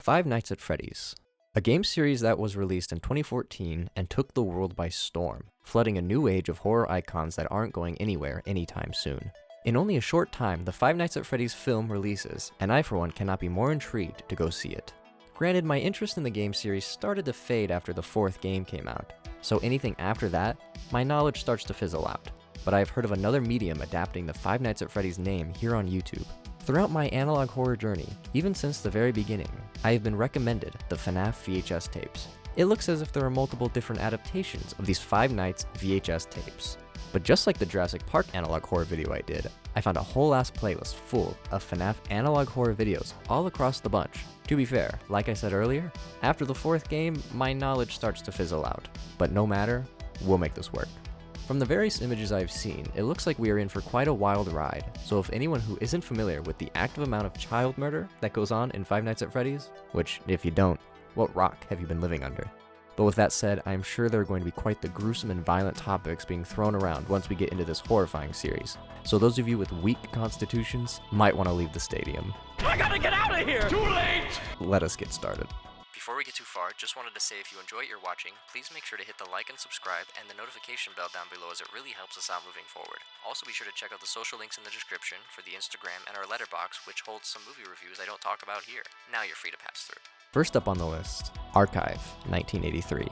Five Nights at Freddy's, a game series that was released in 2014 and took the world by storm, flooding a new age of horror icons that aren't going anywhere anytime soon. In only a short time, the Five Nights at Freddy's film releases, and I for one cannot be more intrigued to go see it. Granted, my interest in the game series started to fade after the fourth game came out, so anything after that, my knowledge starts to fizzle out. But I have heard of another medium adapting the Five Nights at Freddy's name here on YouTube. Throughout my analog horror journey, even since the very beginning, I have been recommended the FNAF VHS tapes. It looks as if there are multiple different adaptations of these Five Nights VHS tapes. But just like the Jurassic Park analog horror video I did, I found a whole ass playlist full of FNAF analog horror videos all across the bunch. To be fair, like I said earlier, after the fourth game, my knowledge starts to fizzle out. But no matter, we'll make this work. From the various images I've seen, it looks like we are in for quite a wild ride, so if anyone who isn't familiar with the active amount of child murder that goes on in Five Nights at Freddy's, which, if you don't, what rock have you been living under? But with that said, I am sure there are going to be quite the gruesome and violent topics being thrown around once we get into this horrifying series, so those of you with weak constitutions might want to leave the stadium. I gotta get out of here! Too late! Let us get started. Before we get too far, just wanted to say if you enjoy what you're watching, please make sure to hit the like and subscribe and the notification bell down below as it really helps us out moving forward. Also be sure to check out the social links in the description for the Instagram and our letterbox, which holds some movie reviews I don't talk about here. Now you're free to pass through. First up on the list, Archive, 1983.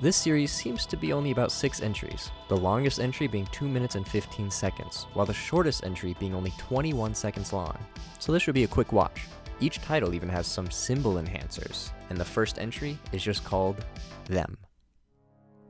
This series seems to be only about 6 entries, the longest entry being 2 minutes and 15 seconds, while the shortest entry being only 21 seconds long. So this should be a quick watch. Each title even has some symbol enhancers, and the first entry is just called Them.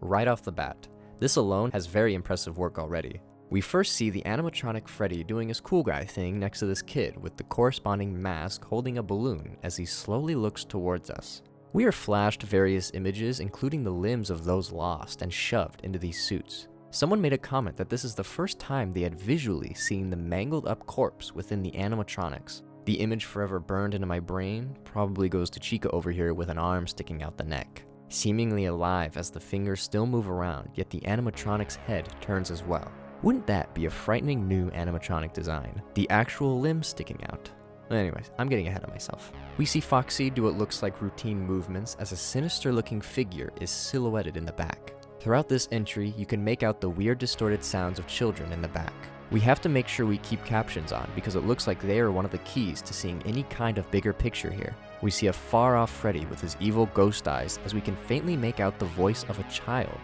Right off the bat, this alone has very impressive work already. We first see the animatronic Freddy doing his cool guy thing next to this kid with the corresponding mask holding a balloon as he slowly looks towards us. We are flashed various images including the limbs of those lost and shoved into these suits. Someone made a comment that this is the first time they had visually seen the mangled up corpse within the animatronics. The image forever burned into my brain probably goes to Chica over here with an arm sticking out the neck. Seemingly alive as the fingers still move around, yet the animatronic's head turns as well. Wouldn't that be a frightening new animatronic design? The actual limbs sticking out. Anyways, I'm getting ahead of myself. We see Foxy do what looks like routine movements as a sinister looking figure is silhouetted in the back. Throughout this entry, you can make out the weird distorted sounds of children in the back. We have to make sure we keep captions on because it looks like they are one of the keys to seeing any kind of bigger picture here. We see a far-off Freddy with his evil ghost eyes as we can faintly make out the voice of a child.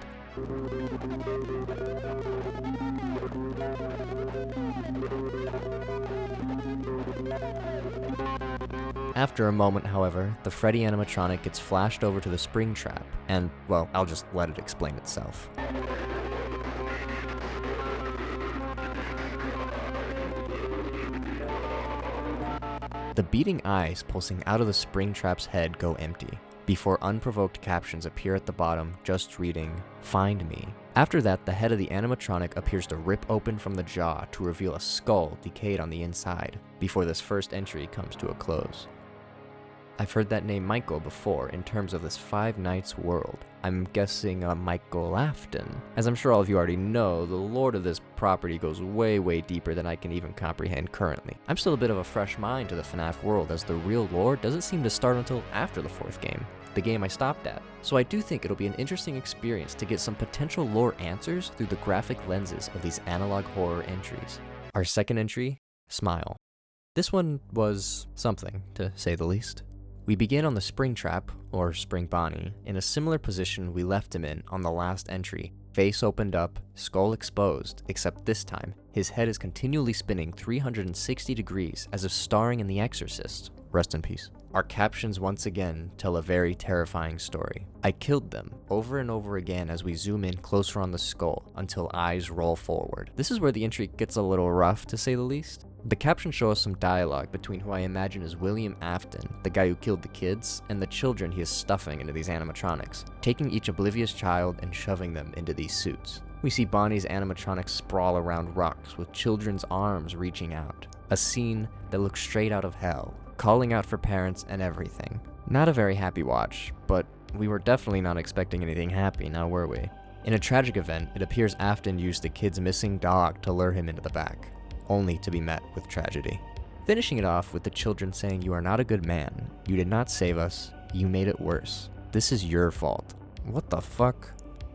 After a moment, however, the Freddy animatronic gets flashed over to the spring trap, and, well, I'll just let it explain itself. The beating eyes pulsing out of the spring trap's head go empty, before unprovoked captions appear at the bottom just reading, "Find me." After that, the head of the animatronic appears to rip open from the jaw to reveal a skull decayed on the inside, before this first entry comes to a close. I've heard that name Michael before in terms of this Five Nights world. I'm guessing Michael Afton. As I'm sure all of you already know, the lore of this property goes way deeper than I can even comprehend currently. I'm still a bit of a fresh mind to the FNAF world as the real lore doesn't seem to start until after the fourth game, the game I stopped at. So I do think it'll be an interesting experience to get some potential lore answers through the graphic lenses of these analog horror entries. Our second entry, Smile. This one was something, to say the least. We begin on the spring trap, or Spring Bonnie, in a similar position we left him in on the last entry. Face opened up, skull exposed, except this time, his head is continually spinning 360 degrees as if starring in The Exorcist. Rest in peace. Our captions once again tell a very terrifying story. I killed them over and over again as we zoom in closer on the skull until eyes roll forward. This is where the entry gets a little rough, to say the least. The captions show us some dialogue between who I imagine is William Afton, the guy who killed the kids, and the children he is stuffing into these animatronics, taking each oblivious child and shoving them into these suits. We see Bonnie's animatronics sprawl around rocks with children's arms reaching out, a scene that looks straight out of hell, calling out for parents and everything. Not a very happy watch, but we were definitely not expecting anything happy, now were we? In a tragic event, it appears Afton used the kid's missing dog to lure him into the back, only to be met with tragedy. finishing it off with the children saying, "You are not a good man. You did not save us. You made it worse. This is your fault." What the fuck?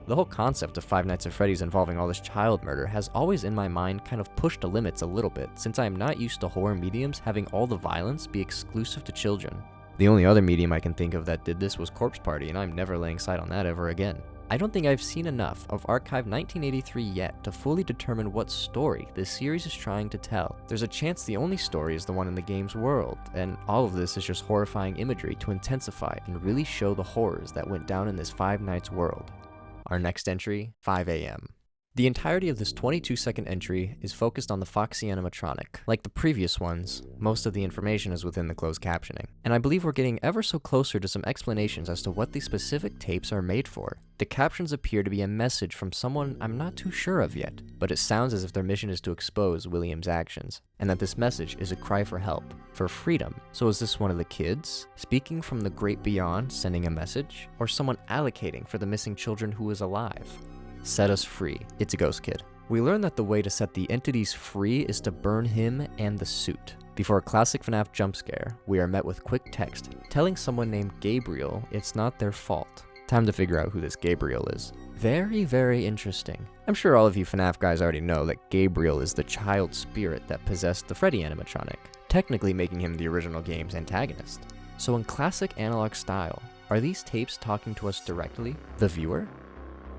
The whole concept of Five Nights at Freddy's involving all this child murder has always in my mind kind of pushed the limits a little bit, since I am not used to horror mediums having all the violence be exclusive to children. The only other medium I can think of that did this was Corpse Party, and I'm never laying sight on that ever again. I don't think I've seen enough of Archive 1983 yet to fully determine what story this series is trying to tell. There's a chance the only story is the one in the game's world, and all of this is just horrifying imagery to intensify and really show the horrors that went down in this Five Nights world. Our next entry, 5 a.m. The entirety of this 22-second entry is focused on the Foxy animatronic. Like the previous ones, most of the information is within the closed captioning, and I believe we're getting ever so closer to some explanations as to what these specific tapes are made for. The captions appear to be a message from someone I'm not too sure of yet, but it sounds as if their mission is to expose William's actions, and that this message is a cry for help, for freedom. So is this one of the kids, speaking from the great beyond, sending a message, or someone allocating for the missing children who is alive? Set us free. It's a ghost kid. We learn that the way to set the entities free is to burn him and the suit. Before a classic FNAF jump scare, we are met with quick text telling someone named Gabriel it's not their fault. Time to figure out who this Gabriel is. Very, very interesting. I'm sure all of you FNAF guys already know that Gabriel is the child spirit that possessed the Freddy animatronic, technically making him the original game's antagonist. So in classic analog style, are these tapes talking to us directly, the viewer?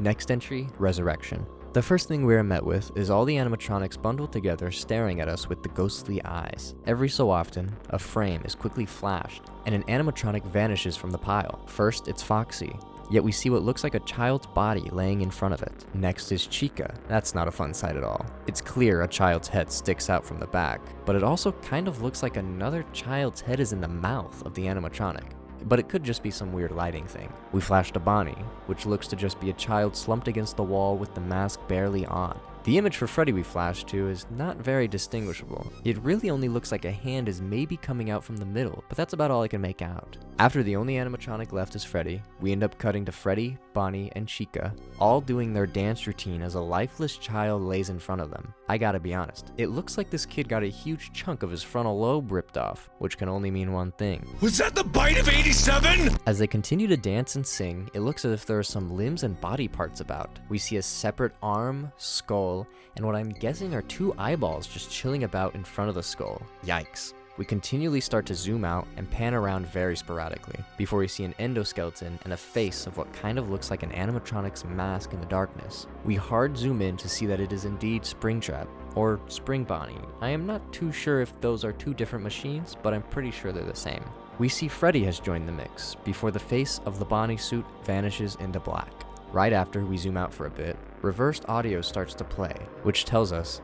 Next entry, Resurrection. The first thing we are met with is all the animatronics bundled together staring at us with the ghostly eyes. Every so often, a frame is quickly flashed, and an animatronic vanishes from the pile. First, it's Foxy, yet we see what looks like a child's body laying in front of it. Next is Chica. That's not a fun sight at all. It's clear a child's head sticks out from the back, but it also kind of looks like another child's head is in the mouth of the animatronic. But it could just be some weird lighting thing. We flash to Bonnie, which looks to just be a child slumped against the wall with the mask barely on. The image for Freddy we flash to is not very distinguishable. It really only looks like a hand is maybe coming out from the middle, but that's about all I can make out. After the only animatronic left is Freddy, we end up cutting to Freddy, Bonnie, and Chica, all doing their dance routine as a lifeless child lays in front of them. I gotta be honest, it looks like this kid got a huge chunk of his frontal lobe ripped off, which can only mean one thing. Was that the bite of 87? As they continue to dance and sing, it looks as if there are some limbs and body parts about. We see a separate arm, skull, and what I'm guessing are two eyeballs just chilling about in front of the skull. Yikes. We continually start to zoom out and pan around very sporadically, before we see an endoskeleton and a face of what kind of looks like an animatronic's mask in the darkness. We hard zoom in to see that it is indeed Springtrap, or Spring Bonnie. I am not too sure if those are two different machines, but I'm pretty sure they're the same. We see Freddy has joined the mix, before the face of the Bonnie suit vanishes into black. Right after we zoom out for a bit, reversed audio starts to play, which tells us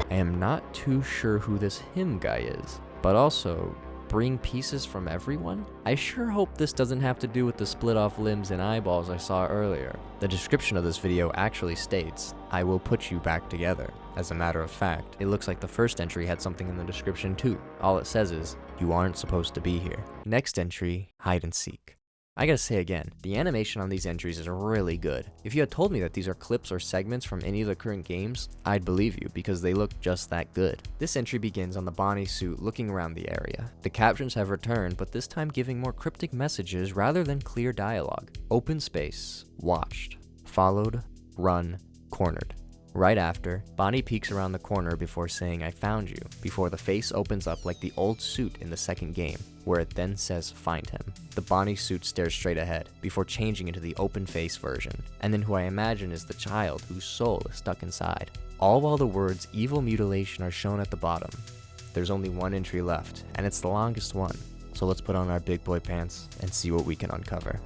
I am not too sure who this him guy is, but also, bring pieces from everyone? I sure hope this doesn't have to do with the split off limbs and eyeballs I saw earlier. The description of this video actually states, "I will put you back together." As a matter of fact, it looks like the first entry had something in the description too. All it says is, "You aren't supposed to be here." Next entry, Hide and Seek. I gotta say again, the animation on these entries is really good. If you had told me that these are clips or segments from any of the current games, I'd believe you because they look just that good. This entry begins on the Bonnie suit looking around the area. The captions have returned, but this time giving more cryptic messages rather than clear dialogue. Open space, watched, followed, run, cornered. Right after, Bonnie peeks around the corner before saying "I found you," before the face opens up like the old suit in the second game, where it then says "Find him." The Bonnie suit stares straight ahead, before changing into the open face version, and then who I imagine is the child whose soul is stuck inside. All while the words "evil mutilation" are shown at the bottom. There's only one entry left, and it's the longest one, so let's put on our big boy pants and see what we can uncover.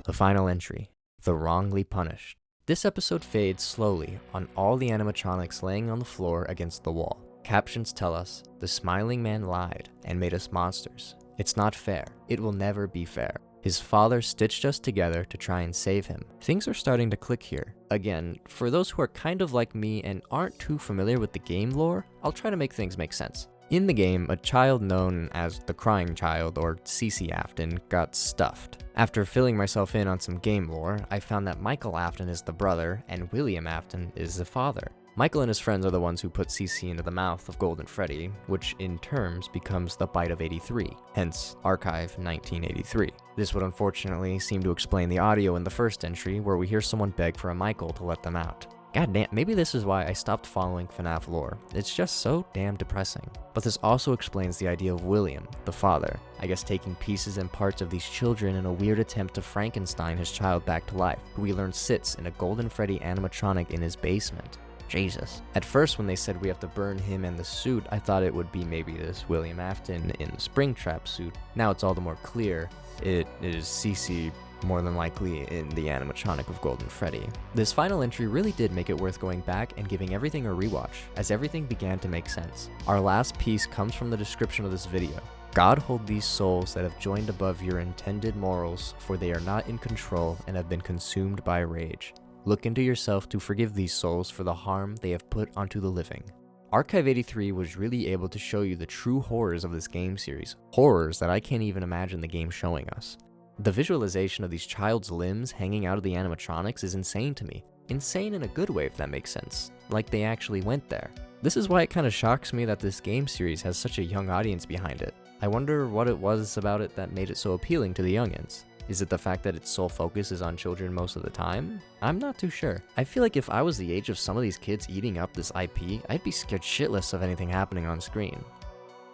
The final entry, The Wrongly Punished. This episode fades slowly on all the animatronics laying on the floor against the wall. Captions tell us, "The smiling man lied and made us monsters. It's not fair. It will never be fair." His father stitched us together to try and save him. Things are starting to click here. Again, for those who are kind of like me and aren't too familiar with the game lore, I'll try to make things make sense. In the game, a child known as the Crying Child, or Cece Afton, got stuffed. After filling myself in on some game lore, I found that Michael Afton is the brother and William Afton is the father. Michael and his friends are the ones who put Cece into the mouth of Golden Freddy, which in terms becomes the Bite of 83, hence Archive 1983. This would unfortunately seem to explain the audio in the first entry, where we hear someone beg for a Michael to let them out. God damn, maybe this is why I stopped following FNAF lore. It's just so damn depressing. But this also explains the idea of William, the father, I guess taking pieces and parts of these children in a weird attempt to Frankenstein his child back to life, who we learn sits in a Golden Freddy animatronic in his basement. Jesus. At first, when they said we have to burn him and the suit, I thought it would be maybe this William Afton in the Springtrap suit. Now it's all the more clear it is Cece, more than likely in the animatronic of Golden Freddy. This final entry really did make it worth going back and giving everything a rewatch, as everything began to make sense. Our last piece comes from the description of this video. God hold these souls that have joined above your intended morals, for they are not in control and have been consumed by rage. Look into yourself to forgive these souls for the harm they have put onto the living. Archive 83 was really able to show you the true horrors of this game series, horrors that I can't even imagine the game showing us. The visualization of these child's limbs hanging out of the animatronics is insane to me. Insane in a good way, if that makes sense, like they actually went there. This is why it kind of shocks me that this game series has such a young audience behind it. I wonder what it was about it that made it so appealing to the youngins. Is it the fact that its sole focus is on children most of the time? I'm not too sure. I feel like if I was the age of some of these kids eating up this IP, I'd be scared shitless of anything happening on screen.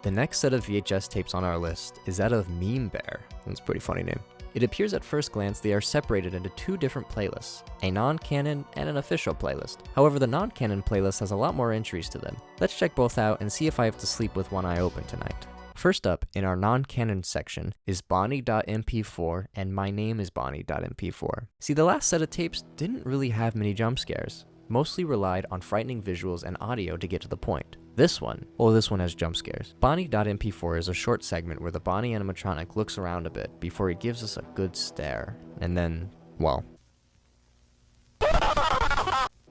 The next set of VHS tapes on our list is that of Meme Bear. That's a pretty funny name. It appears at first glance they are separated into two different playlists, a non-canon and an official playlist. However, the non-canon playlist has a lot more entries to them. Let's check both out and see if I have to sleep with one eye open tonight. First up, in our non-canon section, is Bonnie.mp4 and My Name is Bonnie.mp4. See, the last set of tapes didn't really have many jump scares, mostly relied on frightening visuals and audio to get to the point. This one has jump scares. Bonnie.mp4 is a short segment where the Bonnie animatronic looks around a bit before he gives us a good stare, and then, well.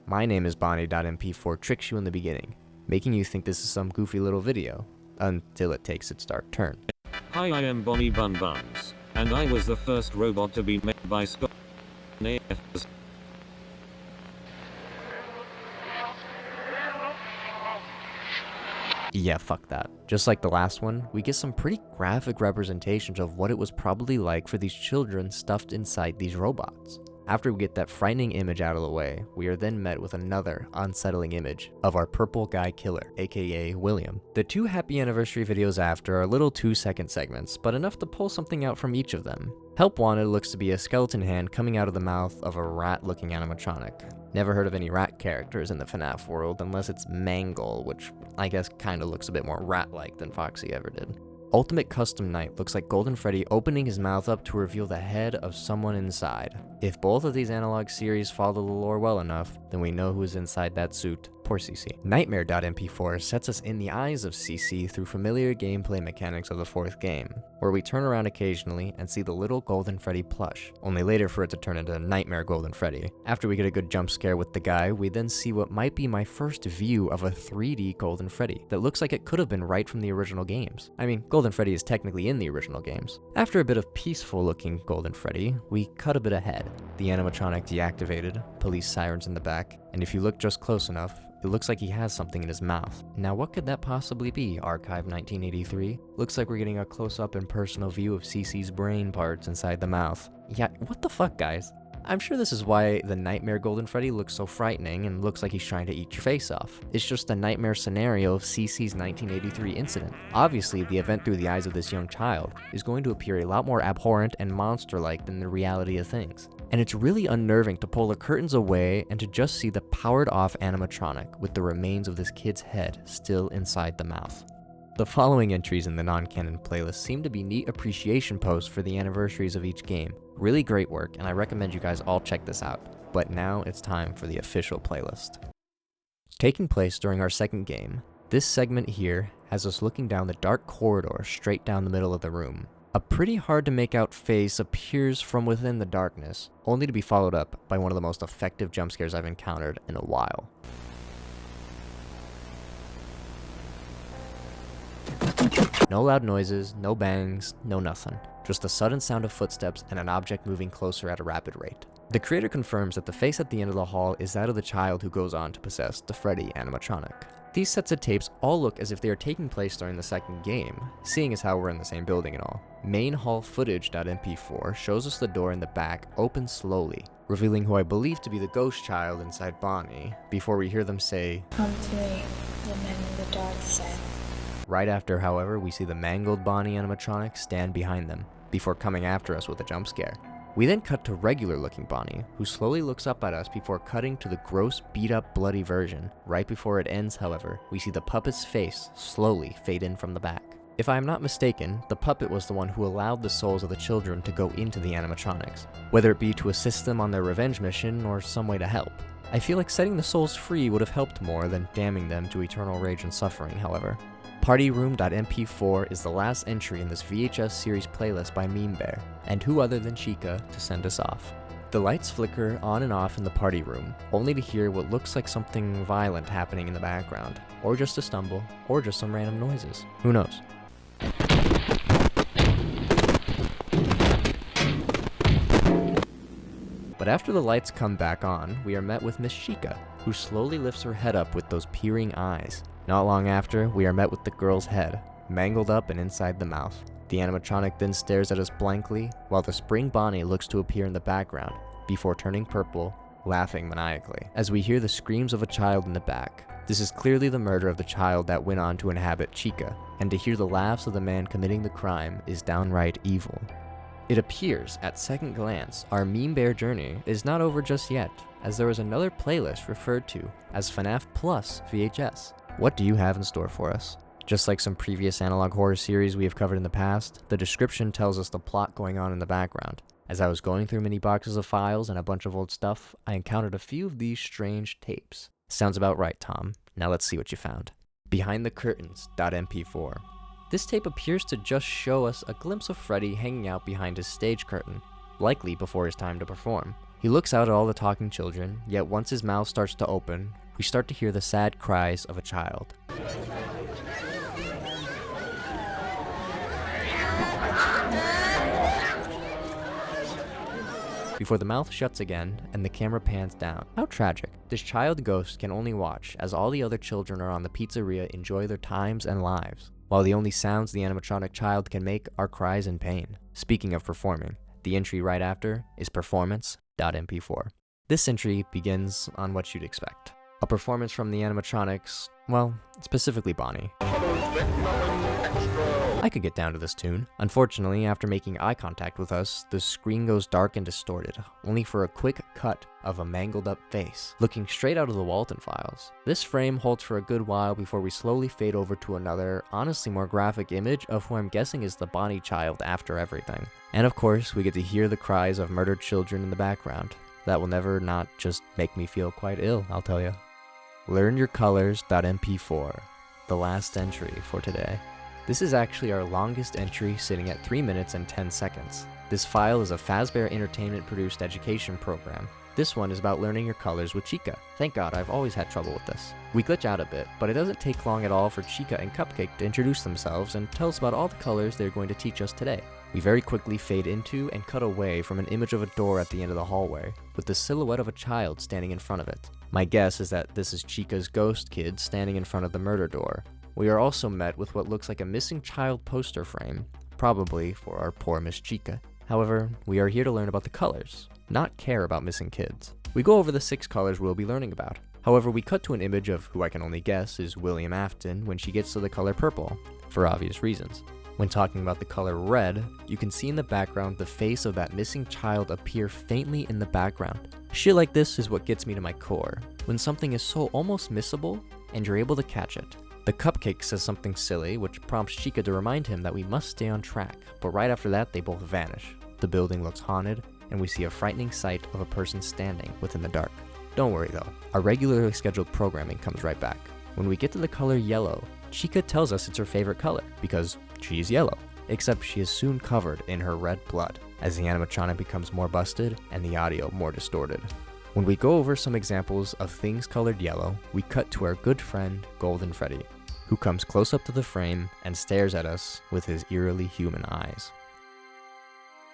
My Name is Bonnie.mp4 tricks you in the beginning, making you think this is some goofy little video, until it takes its dark turn. Hi, I am Bonnie Bun Buns, and I was the first robot to be made by Scott. Yeah, fuck that. Just like the last one, we get some pretty graphic representations of what it was probably like for these children stuffed inside these robots. After we get that frightening image out of the way, we are then met with another unsettling image of our purple guy killer, aka William. The two happy anniversary videos after are little 2-second segments, but enough to pull something out from each of them. Help Wanted looks to be a skeleton hand coming out of the mouth of a rat-looking animatronic. Never heard of any rat characters in the FNAF world unless it's Mangle, which I guess kinda looks a bit more rat-like than Foxy ever did. Ultimate Custom Night looks like Golden Freddy opening his mouth up to reveal the head of someone inside. If both of these analog series follow the lore well enough, then we know who is inside that suit. Poor CC. Nightmare.mp4 sets us in the eyes of CC through familiar gameplay mechanics of the fourth game, where we turn around occasionally and see the little Golden Freddy plush, only later for it to turn into Nightmare Golden Freddy. After we get a good jump scare with the guy, we then see what might be my first view of a 3D Golden Freddy that looks like it could have been right from the original games. I mean, Golden Freddy is technically in the original games. After a bit of peaceful looking Golden Freddy, we cut a bit ahead. The animatronic deactivated, police sirens in the back, and if you look just close enough, it looks like he has something in his mouth. Now what could that possibly be, Archive 1983? Looks like we're getting a close-up and personal view of CC's brain parts inside the mouth. Yeah, what the fuck, guys? I'm sure this is why the Nightmare Golden Freddy looks so frightening and looks like he's trying to eat your face off. It's just a nightmare scenario of CC's 1983 incident. Obviously, the event through the eyes of this young child is going to appear a lot more abhorrent and monster-like than the reality of things. And it's really unnerving to pull the curtains away and to just see the powered-off animatronic with the remains of this kid's head still inside the mouth. The following entries in the non-canon playlist seem to be neat appreciation posts for the anniversaries of each game. Really great work, and I recommend you guys all check this out. But now it's time for the official playlist. Taking place during our second game, this segment here has us looking down the dark corridor straight down the middle of the room. A pretty hard to make out face appears from within the darkness, only to be followed up by one of the most effective jump scares I've encountered in a while. No loud noises, no bangs, no nothing. Just the sudden sound of footsteps and an object moving closer at a rapid rate. The creator confirms that the face at the end of the hall is that of the child who goes on to possess the Freddy animatronic. These sets of tapes all look as if they are taking place during the second game, seeing as how we're in the same building and all. Main hall footage.mp4 shows us the door in the back open slowly, revealing who I believe to be the ghost child inside Bonnie, before we hear them say, "Come to me, the man in the dark said." Right after, however, we see the mangled Bonnie animatronic stand behind them, before coming after us with a jump scare. We then cut to regular looking Bonnie, who slowly looks up at us before cutting to the gross beat up bloody version. Right before it ends, however, we see the puppet's face slowly fade in from the back. If I am not mistaken, the puppet was the one who allowed the souls of the children to go into the animatronics, whether it be to assist them on their revenge mission or some way to help. I feel like setting the souls free would have helped more than damning them to eternal rage and suffering, however. Partyroom.mp4 is the last entry in this VHS series playlist by Meme Bear, and who other than Chica to send us off. The lights flicker on and off in the party room, only to hear what looks like something violent happening in the background, or just a stumble, or just some random noises. Who knows? But after the lights come back on, we are met with Miss Chica, who slowly lifts her head up with those peering eyes. Not long after, we are met with the girl's head, mangled up and inside the mouth. The animatronic then stares at us blankly, while the spring Bonnie looks to appear in the background, before turning purple, laughing maniacally, as we hear the screams of a child in the back. This is clearly the murder of the child that went on to inhabit Chica, and to hear the laughs of the man committing the crime is downright evil. It appears, at second glance, our Meme Bear journey is not over just yet, as there is another playlist referred to as FNAF Plus VHS. What do you have in store for us? Just like some previous analog horror series we have covered in the past, the description tells us the plot going on in the background. As I was going through many boxes of files and a bunch of old stuff, I encountered a few of these strange tapes. Sounds about right, Tom. Now let's see what you found. Behind the Curtains.mp4. This tape appears to just show us a glimpse of Freddy hanging out behind his stage curtain, likely before his time to perform. He looks out at all the talking children, yet once his mouth starts to open, we start to hear the sad cries of a child. Before the mouth shuts again and the camera pans down. How tragic. This child ghost can only watch as all the other children around the pizzeria enjoy their times and lives, while the only sounds the animatronic child can make are cries and pain. Speaking of performing, the entry right after is performance.mp4. This entry begins on what you'd expect. A performance from the animatronics, well, specifically Bonnie. I could get down to this tune. Unfortunately, after making eye contact with us, the screen goes dark and distorted, only for a quick cut of a mangled up face, looking straight out of the Walton files. This frame holds for a good while before we slowly fade over to another, honestly more graphic image of who I'm guessing is the Bonnie child after everything. And of course, we get to hear the cries of murdered children in the background. That will never not just make me feel quite ill, I'll tell you. LearnYourColors.mp4, the last entry for today. This is actually our longest entry, sitting at 3 minutes and 10 seconds. This file is a Fazbear Entertainment produced education program. This one is about learning your colors with Chica. Thank God, I've always had trouble with this. We glitch out a bit, but it doesn't take long at all for Chica and Cupcake to introduce themselves and tell us about all the colors they're going to teach us today. We very quickly fade into and cut away from an image of a door at the end of the hallway, with the silhouette of a child standing in front of it. My guess is that this is Chica's ghost kid standing in front of the murder door. We are also met with what looks like a missing child poster frame, probably for our poor Miss Chica. However, we are here to learn about the colors, not care about missing kids. We go over the 6 colors we'll be learning about. However, we cut to an image of who I can only guess is William Afton when she gets to the color purple, for obvious reasons. When talking about the color red, you can see in the background the face of that missing child appear faintly in the background. Shit like this is what gets me to my core, when something is so almost missable and you're able to catch it. The Cupcake says something silly, which prompts Chica to remind him that we must stay on track, but right after that they both vanish. The building looks haunted, and we see a frightening sight of a person standing within the dark. Don't worry though, our regularly scheduled programming comes right back. When we get to the color yellow, Chica tells us it's her favorite color, because she's yellow. except she is soon covered in her red blood, as the animatronic becomes more busted and the audio more distorted. When we go over some examples of things colored yellow, we cut to our good friend, Golden Freddy, who comes close up to the frame and stares at us with his eerily human eyes.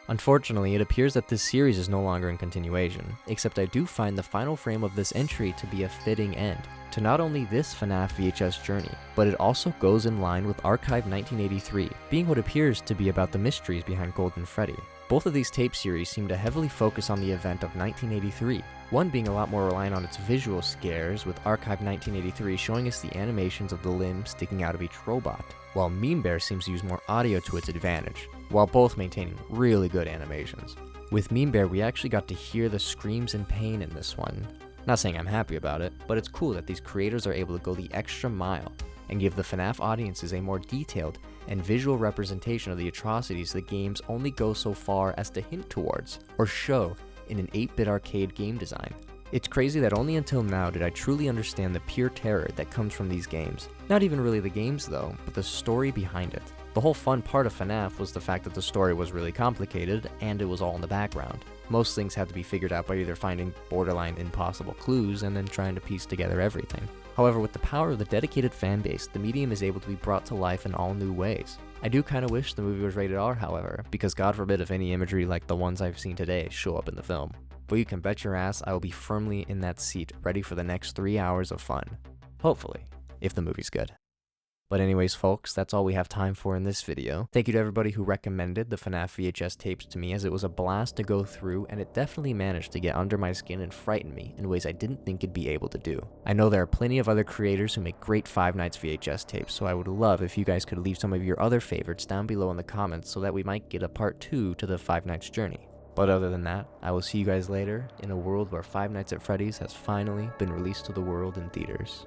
Unfortunately, it appears that this series is no longer in continuation, except I do find the final frame of this entry to be a fitting end to not only this FNAF VHS journey, but it also goes in line with Archive 1983, being what appears to be about the mysteries behind Golden Freddy. Both of these tape series seem to heavily focus on the event of 1983, one being a lot more reliant on its visual scares, with Archive 1983 showing us the animations of the limbs sticking out of each robot, while Mean Bear seems to use more audio to its advantage, while both maintaining really good animations. With Mean Bear, we actually got to hear the screams in pain in this one. Not saying I'm happy about it, but it's cool that these creators are able to go the extra mile and give the FNAF audiences a more detailed and visual representation of the atrocities the games only go so far as to hint towards or show in an 8-bit arcade game design. It's crazy that only until now did I truly understand the pure terror that comes from these games. Not even really the games though, but the story behind it. The whole fun part of FNAF was the fact that the story was really complicated and it was all in the background. Most things had to be figured out by either finding borderline impossible clues and then trying to piece together everything. However, with the power of the dedicated fan base, the medium is able to be brought to life in all new ways. I do kinda wish the movie was rated R, however, because God forbid if any imagery like the ones I've seen today show up in the film. But you can bet your ass I will be firmly in that seat, ready for the next 3 hours of fun. Hopefully, if the movie's good. But anyways folks, that's all we have time for in this video. Thank you to everybody who recommended the FNAF VHS tapes to me, as it was a blast to go through and it definitely managed to get under my skin and frighten me in ways I didn't think it'd be able to do. I know there are plenty of other creators who make great Five Nights VHS tapes, so I would love if you guys could leave some of your other favorites down below in the comments so that we might get a part 2 to the Five Nights journey. But other than that, I will see you guys later in a world where Five Nights at Freddy's has finally been released to the world in theaters.